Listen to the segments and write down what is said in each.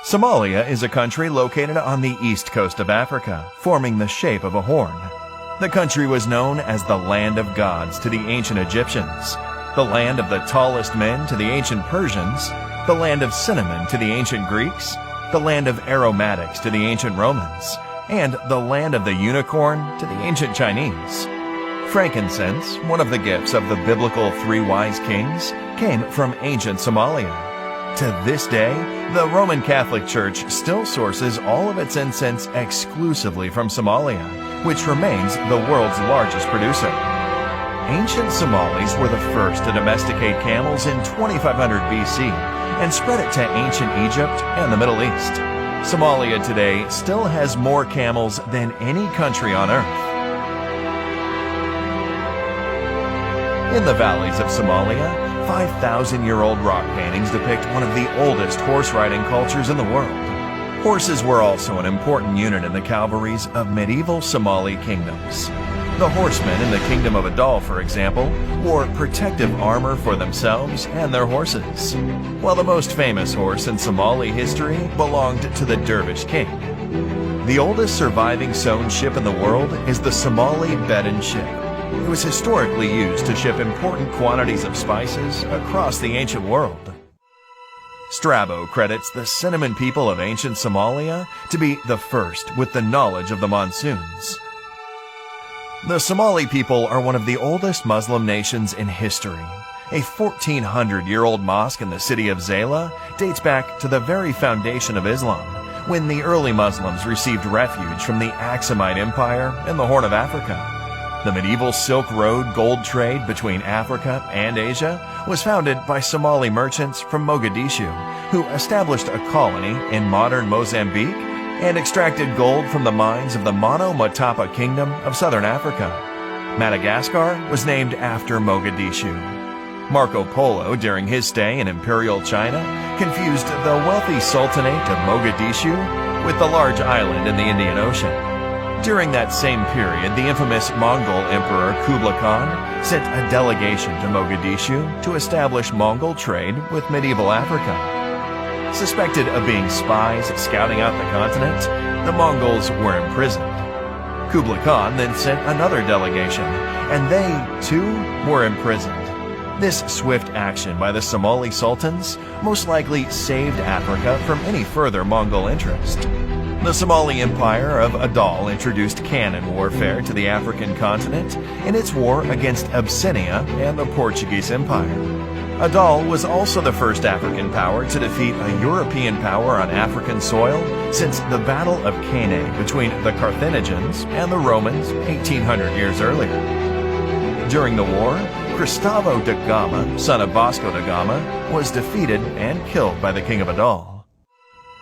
Somalia is a country located on the east coast of Africa, forming the shape of a horn. The country was known as the Land of Gods to the ancient Egyptians, the land of the tallest men to the ancient Persians, the land of cinnamon to the ancient Greeks, the land of aromatics to the ancient Romans, and the land of the unicorn to the ancient Chinese. Frankincense, one of the gifts of the biblical three wise kings, came from ancient Somalia. To this day, the Roman Catholic Church still sources all of its incense exclusively from Somalia, which remains the world's largest producer. Ancient Somalis were the first to domesticate camels in 2500 BC and spread it to ancient Egypt and the Middle East. Somalia today still has more camels than any country on earth. In the valleys of Somalia, 5,000-year-old rock paintings depict one of the oldest horse-riding cultures in the world. Horses were also an important unit in the cavalries of medieval Somali kingdoms. The horsemen in the Kingdom of Adal, for example, wore protective armor for themselves and their horses, while the most famous horse in Somali history belonged to the Dervish king. The oldest surviving sewn ship in the world is the Somali Bedouin ship. It was historically used to ship important quantities of spices across the ancient world. Strabo credits the cinnamon people of ancient Somalia to be the first with the knowledge of the monsoons. The Somali people are one of the oldest Muslim nations in history. A 1,400-year-old mosque in the city of Zayla dates back to the very foundation of Islam, when the early Muslims received refuge from the Aksumite Empire in the Horn of Africa. The medieval Silk Road gold trade between Africa and Asia was founded by Somali merchants from Mogadishu, who established a colony in modern Mozambique and extracted gold from the mines of the Mono Motapa Kingdom of southern Africa. Madagascar was named after Mogadishu. Marco Polo, during his stay in Imperial China, confused the wealthy Sultanate of Mogadishu with the large island in the Indian Ocean. During that same period, the infamous Mongol Emperor Kublai Khan sent a delegation to Mogadishu to establish Mongol trade with medieval Africa. Suspected of being spies scouting out the continent, the Mongols were imprisoned. Kublai Khan then sent another delegation, and they, too, were imprisoned. This swift action by the Somali sultans most likely saved Africa from any further Mongol interest. The Somali Empire of Adal introduced cannon warfare to the African continent in its war against Abyssinia and the Portuguese Empire. Adal was also the first African power to defeat a European power on African soil since the Battle of Cannae between the Carthaginians and the Romans 1,800 years earlier. During the war, Cristavo da Gama, son of Vasco da Gama, was defeated and killed by the king of Adal.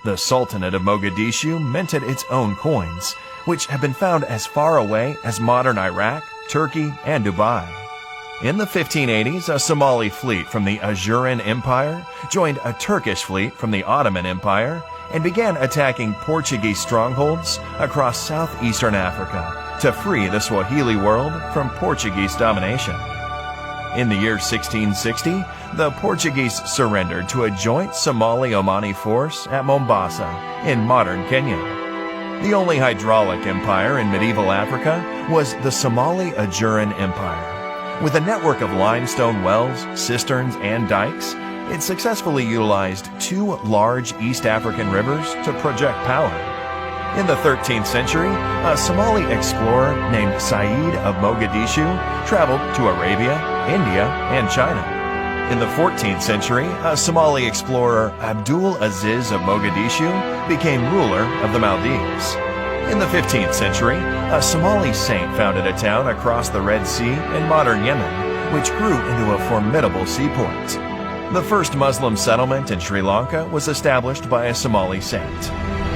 The Sultanate of Mogadishu minted its own coins, which have been found as far away as modern Iraq, Turkey, and Dubai. In the 1580s, a Somali fleet from the Ajuran Empire joined a Turkish fleet from the Ottoman Empire and began attacking Portuguese strongholds across southeastern Africa to free the Swahili world from Portuguese domination. In the year 1660, the Portuguese surrendered to a joint Somali-Omani force at Mombasa in modern Kenya. The only hydraulic empire in medieval Africa was the Somali Ajuran Empire. With a network of limestone wells, cisterns, and dikes, it successfully utilized two large East African rivers to project power. In the 13th century, a Somali explorer named Said of Mogadishu traveled to Arabia, India, and China. In the 14th century, a Somali explorer Abdul Aziz of Mogadishu became ruler of the Maldives. In the 15th century, a Somali saint founded a town across the Red Sea in modern Yemen, which grew into a formidable seaport. The first Muslim settlement in Sri Lanka was established by a Somali saint.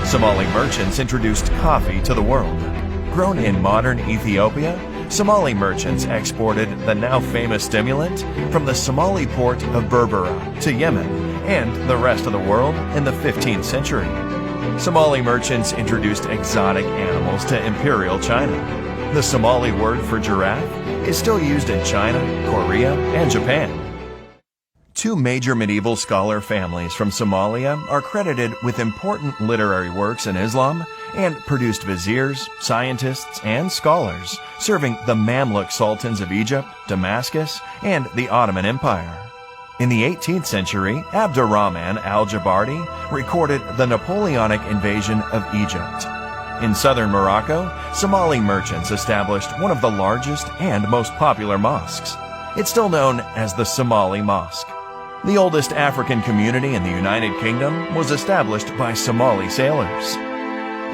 Somali merchants introduced coffee to the world. Grown in modern Ethiopia, Somali merchants exported the now famous stimulant from the Somali port of Berbera to Yemen and the rest of the world in the 15th century. Somali merchants introduced exotic animals to Imperial China. The Somali word for giraffe is still used in China, Korea, and Japan. Two major medieval scholar families from Somalia are credited with important literary works in Islam and produced viziers, scientists, and scholars, serving the Mamluk sultans of Egypt, Damascus, and the Ottoman Empire. In the 18th century, Abdurrahman al-Jabarti recorded the Napoleonic invasion of Egypt. In southern Morocco, Somali merchants established one of the largest and most popular mosques. It's still known as the Somali Mosque. The oldest African community in the United Kingdom was established by Somali sailors.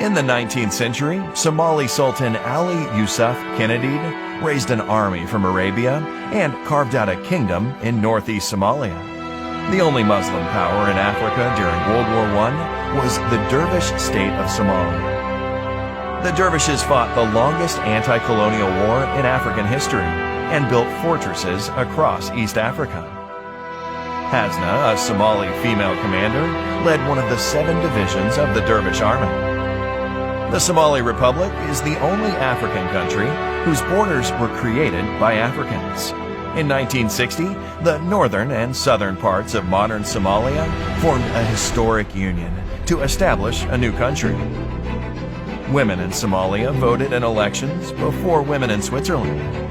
In the 19th century, Somali Sultan Ali Yusuf Kenedid raised an army from Arabia and carved out a kingdom in northeast Somalia. The only Muslim power in Africa during World War I was the Dervish state of Somalia. The Dervishes fought the longest anti-colonial war in African history and built fortresses across East Africa. Hasna, a Somali female commander, led one of the 7 divisions of the Dervish army. The Somali Republic is the only African country whose borders were created by Africans. In 1960, the northern and southern parts of modern Somalia formed a historic union to establish a new country. Women in Somalia voted in elections before women in Switzerland.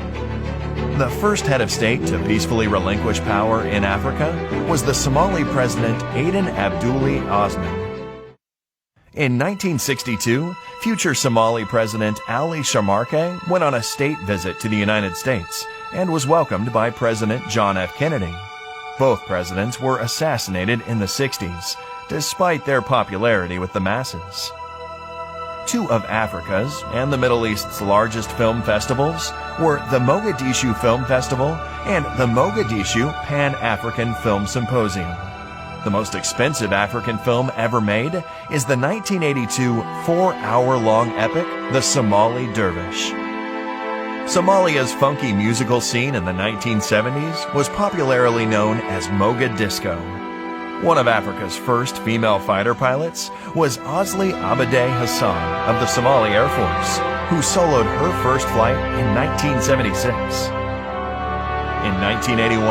The first head of state to peacefully relinquish power in Africa was the Somali president Aden Abdulli Osman. In 1962, future Somali President Ali Shamarke went on a state visit to the United States and was welcomed by President John F. Kennedy. Both presidents were assassinated in the 60s, despite their popularity with the masses. Two of Africa's and the Middle East's largest film festivals were the Mogadishu Film Festival and the Mogadishu Pan-African Film Symposium. The most expensive African film ever made is the 1982 4-hour-long epic, The Somali Dervish. Somalia's funky musical scene in the 1970s was popularly known as Moga Disco. One of Africa's first female fighter pilots was Osli Abade Hassan of the Somali Air Force, who soloed her first flight in 1976. In 1981,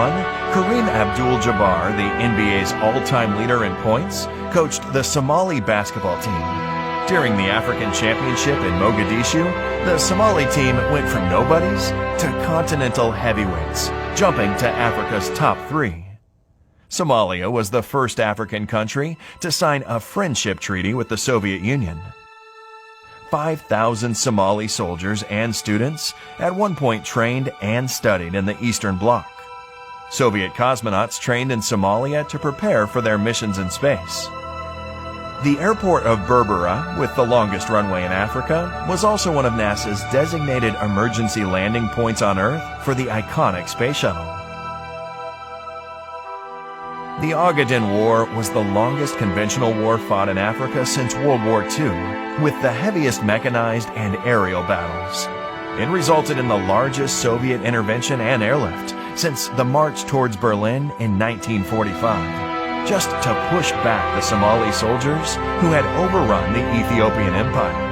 Kareem Abdul-Jabbar, the NBA's all-time leader in points, coached the Somali basketball team. During the African Championship in Mogadishu, the Somali team went from nobodies to continental heavyweights, jumping to Africa's top 3. Somalia was the first African country to sign a friendship treaty with the Soviet Union. 5,000 Somali soldiers and students at one point trained and studied in the Eastern Bloc. Soviet cosmonauts trained in Somalia to prepare for their missions in space. The airport of Berbera, with the longest runway in Africa, was also one of NASA's designated emergency landing points on Earth for the iconic space shuttle. The Ogaden War was the longest conventional war fought in Africa since World War II, with the heaviest mechanized and aerial battles. It resulted in the largest Soviet intervention and airlift since the march towards Berlin in 1945, just to push back the Somali soldiers who had overrun the Ethiopian Empire.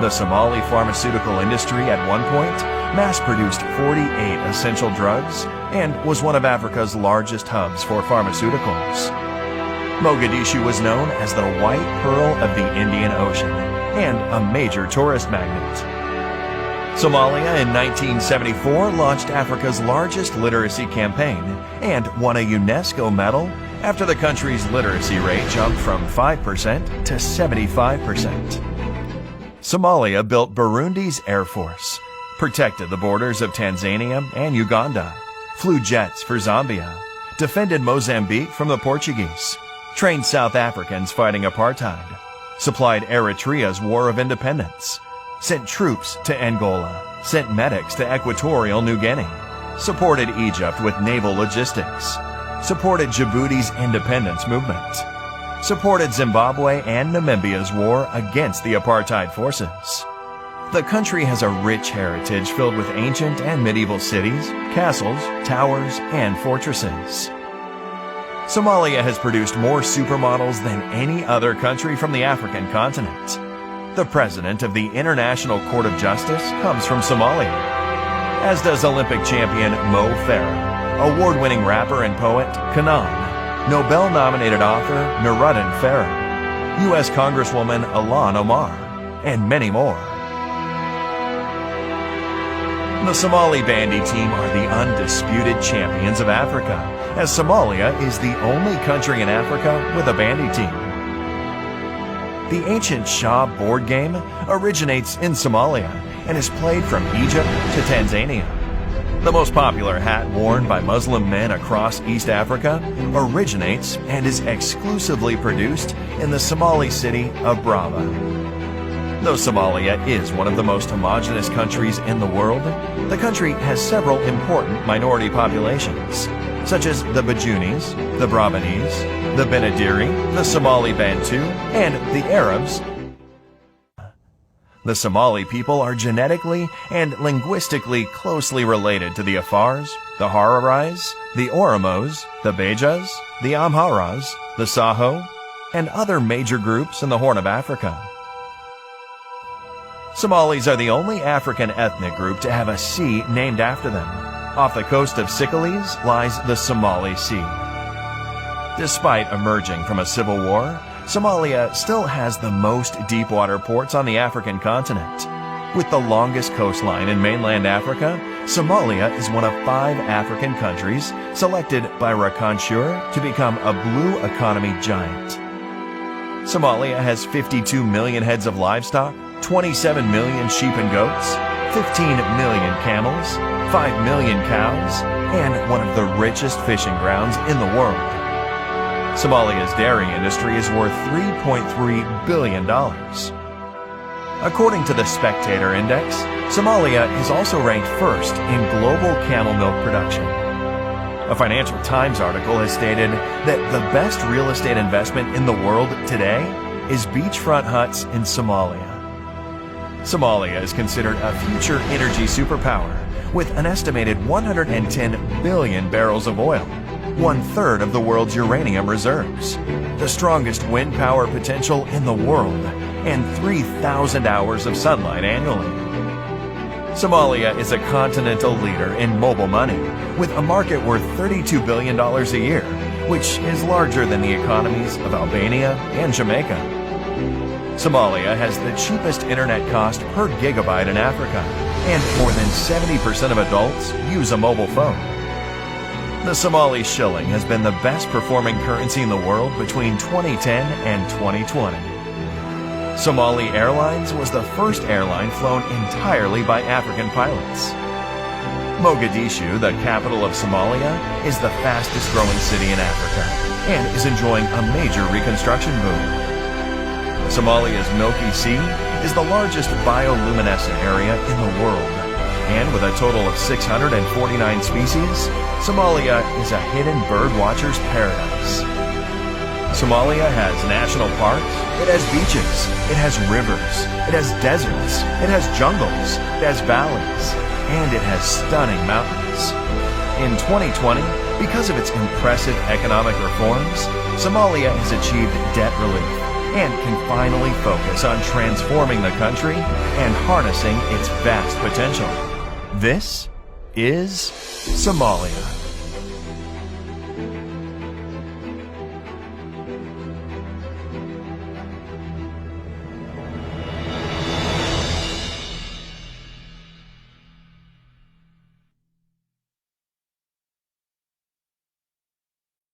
The Somali pharmaceutical industry at one point mass-produced 48 essential drugs and was one of Africa's largest hubs for pharmaceuticals. Mogadishu was known as the White Pearl of the Indian Ocean and a major tourist magnet. Somalia in 1974 launched Africa's largest literacy campaign and won a UNESCO medal after the country's literacy rate jumped from 5% to 75%. Somalia built Burundi's Air Force, protected the borders of Tanzania and Uganda, flew jets for Zambia, defended Mozambique from the Portuguese, trained South Africans fighting apartheid, supplied Eritrea's War of Independence, sent troops to Angola, sent medics to Equatorial New Guinea, supported Egypt with naval logistics, supported Djibouti's independence movement, supported Zimbabwe and Namibia's war against the apartheid forces. The country has a rich heritage filled with ancient and medieval cities, castles, towers, and fortresses. Somalia has produced more supermodels than any other country from the African continent. The president of the International Court of Justice comes from Somalia, as does Olympic champion Mo Farah, award-winning rapper and poet Kanan, Nobel-nominated author Nuruddin Farah, U.S. Congresswoman Ilhan Omar, and many more. The Somali bandy team are the undisputed champions of Africa, as Somalia is the only country in Africa with a bandy team. The ancient Shah board game originates in Somalia and is played from Egypt to Tanzania. The most popular hat worn by Muslim men across East Africa originates and is exclusively produced in the Somali city of Brava. Though Somalia is one of the most homogeneous countries in the world, the country has several important minority populations, such as the Bajunis, the Brabanese, the Benadiri, the Somali Bantu, and the Arabs. The Somali people are genetically and linguistically closely related to the Afars, the Hararais, the Oromos, the Bejas, the Amharas, the Saho, and other major groups in the Horn of Africa. Somalis are the only African ethnic group to have a sea named after them. Off the coast of Sicily lies the Somali Sea. Despite emerging from a civil war, Somalia still has the most deep-water ports on the African continent. With the longest coastline in mainland Africa, Somalia is one of 5 African countries selected by Rakanshur to become a blue economy giant. Somalia has 52 million heads of livestock, 27 million sheep and goats, 15 million camels, 5 million cows, and one of the richest fishing grounds in the world. Somalia's dairy industry is worth $3.3 billion. According to the Spectator Index, Somalia is also ranked first in global camel milk production. A Financial Times article has stated that the best real estate investment in the world today is beachfront huts in Somalia. Somalia is considered a future energy superpower with an estimated 110 billion barrels of oil, 1/3 of the world's uranium reserves, the strongest wind power potential in the world, and 3,000 hours of sunlight annually. Somalia is a continental leader in mobile money, with a market worth $32 billion a year, which is larger than the economies of Albania and Jamaica. Somalia has the cheapest internet cost per gigabyte in Africa, and more than 70% of adults use a mobile phone. The Somali shilling has been the best performing currency in the world between 2010 and 2020. Somali Airlines was the first airline flown entirely by African pilots. Mogadishu, the capital of Somalia, is the fastest growing city in Africa and is enjoying a major reconstruction boom. Somalia's Milky Sea is the largest bioluminescent area in the world, and with a total of 649 species, Somalia is a hidden birdwatcher's paradise. Somalia has national parks, it has beaches, it has rivers, it has deserts, it has jungles, it has valleys, and it has stunning mountains. In 2020, because of its impressive economic reforms, Somalia has achieved debt relief and can finally focus on transforming the country and harnessing its vast potential. This is Somalia.